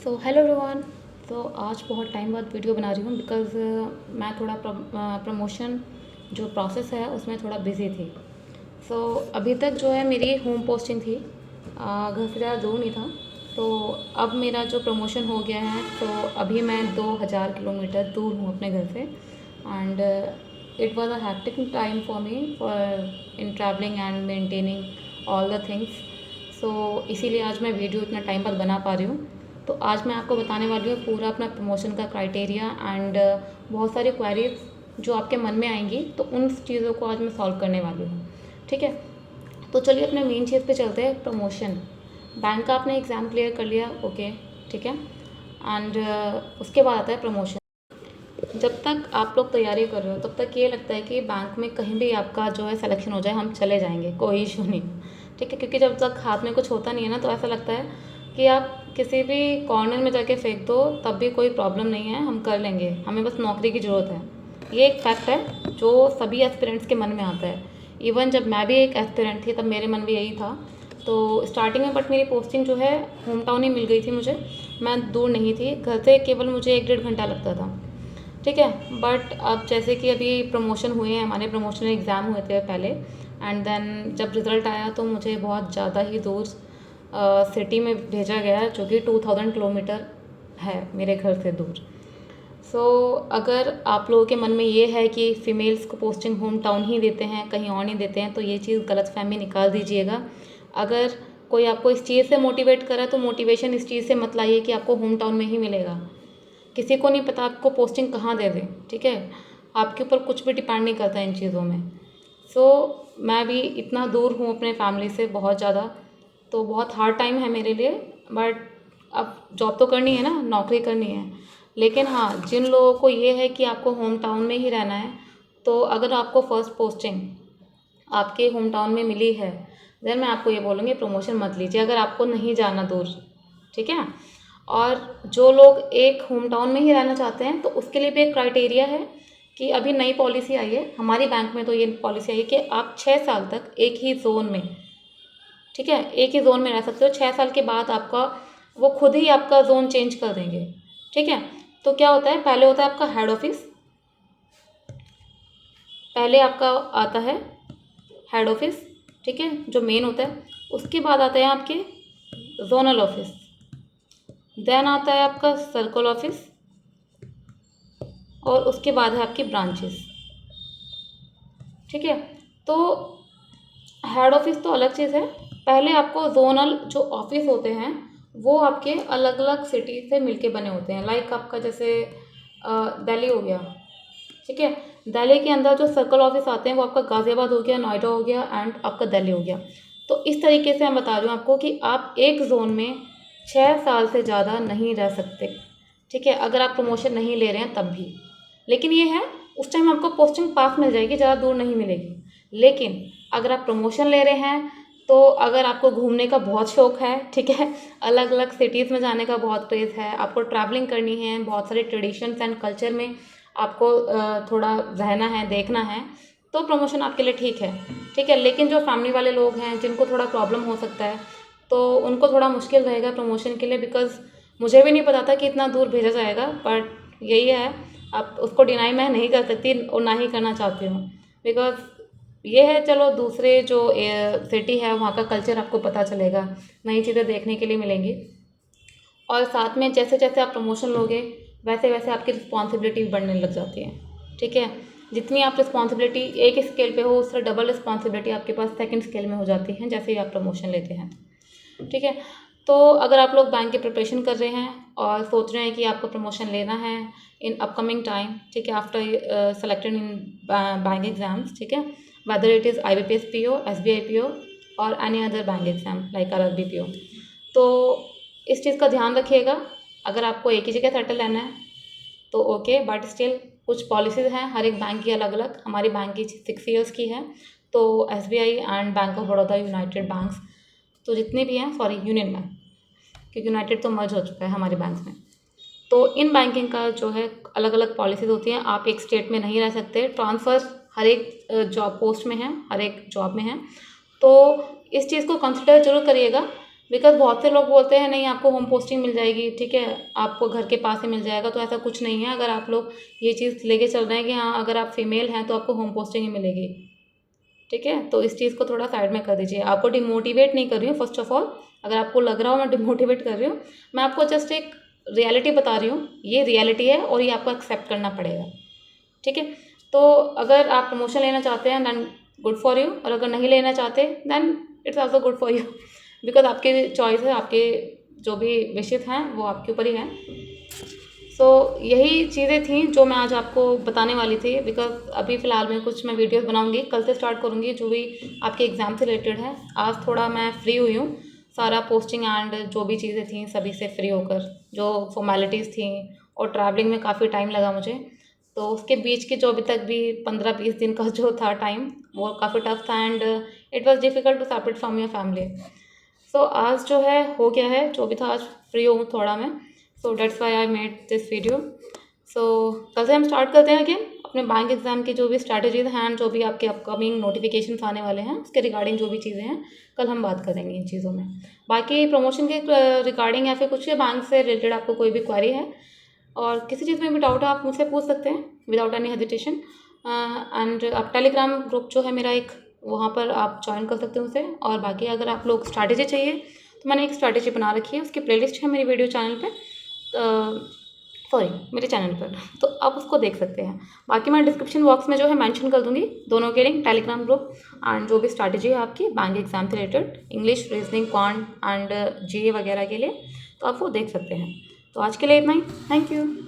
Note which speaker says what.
Speaker 1: Hello everyone. तो आज बहुत टाइम बाद वीडियो बना रही हूँ बिकॉज़ मैं थोड़ा प्रमोशन जो प्रोसेस है उसमें थोड़ा बिज़ी थी। अभी तक जो है मेरी होम पोस्टिंग थी, घर से ज़्यादा दूर नहीं था। तो अब मेरा जो प्रमोशन हो गया है, तो अभी मैं 2000 किलोमीटर दूर हूँ अपने घर से। And it was a hectic time for me for in travelling and maintaining all the things. इसीलिए आज मैं वीडियो इतना टाइम बाद बना पा रही हूँ। तो आज मैं आपको बताने वाली हूँ पूरा अपना प्रमोशन का क्राइटेरिया एंड बहुत सारी क्वेरीज जो आपके मन में आएंगी, तो उन चीज़ों को आज मैं सॉल्व करने वाली हूँ। ठीक है, तो चलिए अपने मेन चीज़ पे चलते हैं। प्रमोशन, बैंक का आपने एग्ज़ाम क्लियर कर लिया, ओके, ठीक है। एंड उसके बाद आता है प्रमोशन। जब तक आप लोग तैयारी कर रहे हो तब तक ये लगता है कि बैंक में कहीं भी आपका जो है सिलेक्शन हो जाए, हम चले जाएंगे, कोई इशू नहीं, ठीक है। क्योंकि जब तक हाथ में कुछ होता नहीं है ना, तो ऐसा लगता है कि आप किसी भी कॉर्नर में जाके फेंक दो तब भी कोई प्रॉब्लम नहीं है, हम कर लेंगे, हमें बस नौकरी की ज़रूरत है। ये एक फैक्ट है जो सभी एस्पिरेंट्स के मन में आता है। इवन जब मैं भी एक एस्पिरेंट थी तब मेरे मन में यही था। तो स्टार्टिंग में बट मेरी पोस्टिंग जो है होम टाउन ही मिल गई थी मुझे। मैं दूर नहीं थी, घर से केवल मुझे 1-1.5 घंटा लगता था, ठीक है। बट अब जैसे कि अभी प्रमोशन हुए हैं, हमारे प्रमोशनल एग्ज़ाम हुए थे पहले, एंड देन जब रिज़ल्ट आया तो मुझे बहुत ज़्यादा ही दूर सिटी में भेजा गया, जो कि 2000 किलोमीटर है मेरे घर से दूर। अगर आप लोगों के मन में ये है कि फ़ीमेल्स को पोस्टिंग होम टाउन ही देते हैं, कहीं और नहीं देते हैं, तो ये चीज़ गलतफ़हमी निकाल दीजिएगा। अगर कोई आपको इस चीज़ से मोटिवेट करा तो मोटिवेशन इस चीज़ से मत लाइए कि आपको होम टाउन में ही मिलेगा। किसी को नहीं पता आपको पोस्टिंग कहाँ दे दें, ठीक है। आपके ऊपर कुछ भी डिपेंड नहीं करता इन चीज़ों में। मैं भी इतना दूर हूँ अपने फैमिली से बहुत ज़्यादा, तो बहुत हार्ड टाइम है मेरे लिए। बट अब जॉब तो करनी है ना, नौकरी करनी है। लेकिन हाँ, जिन लोगों को ये है कि आपको होम टाउन में ही रहना है, तो अगर आपको फर्स्ट पोस्टिंग आपके होम टाउन में मिली है, देन मैं आपको ये बोलूँगी प्रमोशन मत लीजिए, अगर आपको नहीं जाना दूर, ठीक है। और जो लोग एक होम टाउन में ही रहना चाहते हैं, तो उसके लिए भी एक क्राइटेरिया है कि अभी नई पॉलिसी आई है हमारी बैंक में। तो ये पॉलिसी आई है कि आप 6 साल तक एक ही जोन में, ठीक है, एक ही जोन में रह सकते हो। 6 साल के बाद आपका वो खुद ही आपका जोन चेंज कर देंगे, ठीक है। तो क्या होता है, पहले होता है आपका हेड ऑफिस, पहले आपका आता है हेड ऑफिस, ठीक है, जो मेन होता है। उसके बाद आते हैं आपके जोनल ऑफिस, देन आता है आपका सर्कल ऑफिस, और उसके बाद है आपकी ब्रांचेस, ठीक है। तो हेड ऑफिस तो अलग चीज़ है। पहले आपको जोनल जो ऑफिस होते हैं वो आपके अलग अलग सिटी से मिलके बने होते हैं। लाइक आपका जैसे दिल्ली हो गया, ठीक है। दिल्ली के अंदर जो सर्कल ऑफिस आते हैं वो आपका गाज़ियाबाद हो गया, नोएडा हो गया, एंड आपका दिल्ली हो गया। तो इस तरीके से मैं बता रही हूँ आपको कि आप एक जोन में 6 साल से ज़्यादा नहीं रह सकते, ठीक है, अगर आप प्रमोशन नहीं ले रहे हैं तब भी। लेकिन ये है, उस टाइम आपको पोस्टिंग पास मिल जाएगी, ज़्यादा दूर नहीं मिलेगी। लेकिन अगर आप प्रमोशन ले रहे हैं, तो अगर आपको घूमने का बहुत शौक है, ठीक है, अलग अलग सिटीज़ में जाने का बहुत क्रेज़ है, आपको ट्रैवलिंग करनी है, बहुत सारे ट्रेडिशंस एंड कल्चर में आपको थोड़ा रहना है, देखना है, तो प्रमोशन आपके लिए ठीक है, ठीक है। लेकिन जो फैमिली वाले लोग हैं जिनको थोड़ा प्रॉब्लम हो सकता है, तो उनको थोड़ा मुश्किल रहेगा प्रमोशन के लिए। बिकॉज़ मुझे भी नहीं पता था कि इतना दूर भेजा जाएगा, बट यही है, अब उसको डिनाई मैं नहीं कर सकती और ना ही करना चाहती हूँ। बिकॉज़ ये है, चलो दूसरे जो सिटी है वहाँ का कल्चर आपको पता चलेगा, नई चीज़ें देखने के लिए मिलेंगी। और साथ में जैसे जैसे आप प्रमोशन लोगे वैसे वैसे आपकी रिस्पॉन्सिबिलिटी बढ़ने लग जाती है, ठीक है। जितनी आप रिस्पॉन्सिबिलिटी एक स्केल पे हो, उससे डबल रिस्पॉन्सिबिलिटी आपके पास सेकंड स्केल में हो जाती है जैसे ही आप प्रमोशन लेते हैं, ठीक है। तो अगर आप लोग बैंक की प्रिपरेशन कर रहे हैं और सोच रहे हैं कि आपको प्रमोशन लेना है इन अपकमिंग टाइम, ठीक है, after selected in bank exams, ठीक है, whether it is IBPS PO, SBI PO और any other bank exam like RRB PO, तो इस चीज़ का ध्यान रखिएगा। अगर आपको एक ही जगह सेटल रहना है तो ओके, बट स्टिल कुछ पॉलिसीज़ हैं हर एक बैंक की अलग अलग। हमारी बैंक की 6 ईयर्स की है, तो SBI and bank of Baroda, United banks, तो जितने भी हैं, सॉरी यूनियन बैंक, क्योंकि यूनाइटेड तो मर्ज हो चुका है हमारे बैंक में। तो इन बैंकिंग का जो है अलग अलग पॉलिसीज़ होती हैं। आप एक स्टेट में नहीं रह सकते, ट्रांसफ़र हर एक जॉब पोस्ट में है, हर एक जॉब में है। तो इस चीज़ को कंसिडर जरूर करिएगा बिकॉज़ बहुत से लोग बोलते हैं नहीं आपको होम पोस्टिंग मिल जाएगी, ठीक है, आपको घर के पास ही मिल जाएगा, तो ऐसा कुछ नहीं है। अगर आप लोग ये चीज़ लेके चल रहे हैं कि हाँ अगर आप फीमेल हैं तो आपको होम पोस्टिंग ही मिलेगी, ठीक है, तो इस चीज़ को थोड़ा साइड में कर दीजिए। आपको डिमोटिवेट नहीं कर रही हूँ फर्स्ट ऑफ ऑल, अगर आपको लग रहा हो मैं डिमोटिवेट कर रही हूँ, मैं आपको जस्ट एक रियलिटी बता रही हूँ, ये रियलिटी है और ये आपको एक्सेप्ट करना पड़ेगा, ठीक है। तो अगर आप प्रमोशन लेना चाहते हैं देन गुड फॉर यू, और अगर नहीं लेना चाहते then it's also good for you, because आपकी चॉइस है, आपके जो भी विशेष हैं वो आपके ऊपर ही हैं। सो यही चीज़ें थी जो मैं आज आपको बताने वाली थी, बिकॉज अभी फ़िलहाल में कुछ मैं वीडियोस बनाऊंगी, कल से स्टार्ट करूंगी जो भी आपके एग्ज़ाम से रिलेटेड है। आज थोड़ा मैं फ्री हुई हूँ, सारा पोस्टिंग एंड जो भी चीज़ें थी सभी से फ्री होकर, जो फॉर्मेलिटीज़ थी, और ट्रैवलिंग में काफ़ी टाइम लगा मुझे, तो उसके बीच के जो अभी तक भी 15-20 दिन का जो था टाइम वो काफ़ी टफ था and it was difficult to separate from your family. सो आज जो है हो गया है, जो भी था आज फ्री हूँ थोड़ा मैं, so that's why I made this video. So कल से हम स्टार्ट करते हैं अगेन अपने बैंक एग्ज़ाम की जो भी स्ट्रैटेजीज हैं, जो भी आपके अपकमिंग नोटिफिकेशंस आने वाले हैं उसके रिगार्डिंग जो भी चीज़ें हैं कल हम बात करेंगे इन चीज़ों में। बाकी प्रमोशन के रिगार्डिंग या फिर कुछ बैंक से रिलेटेड आपको कोई भी क्वेरी है और किसी चीज़ में भी डाउट है आप मुझसे पूछ सकते हैं विदाउट एनी हेजिटेशन। एंड आप टेलीग्राम ग्रुप जो है मेरा एक, वहाँ पर आप ज्वाइन कर सकते हो उसे। और बाकी अगर आप लोग स्ट्रैटेजी चाहिए तो मैंने एक स्ट्रैटेजी बना रखी है, उसकी प्लेलिस्ट है मेरी वीडियो चैनल पे, सॉरी मेरे चैनल पर, तो आप उसको देख सकते हैं। बाकी मैं डिस्क्रिप्शन बॉक्स में जो है मेंशन कर दूंगी दोनों के लिंक, टेलीग्राम ग्रुप एंड जो भी स्ट्रैटेजी है आपकी बैंक एग्जाम से related, English, reasoning, quant and GA वगैरह के लिए, तो आप वो देख सकते हैं। तो आज के लिए इतना ही, थैंक यू।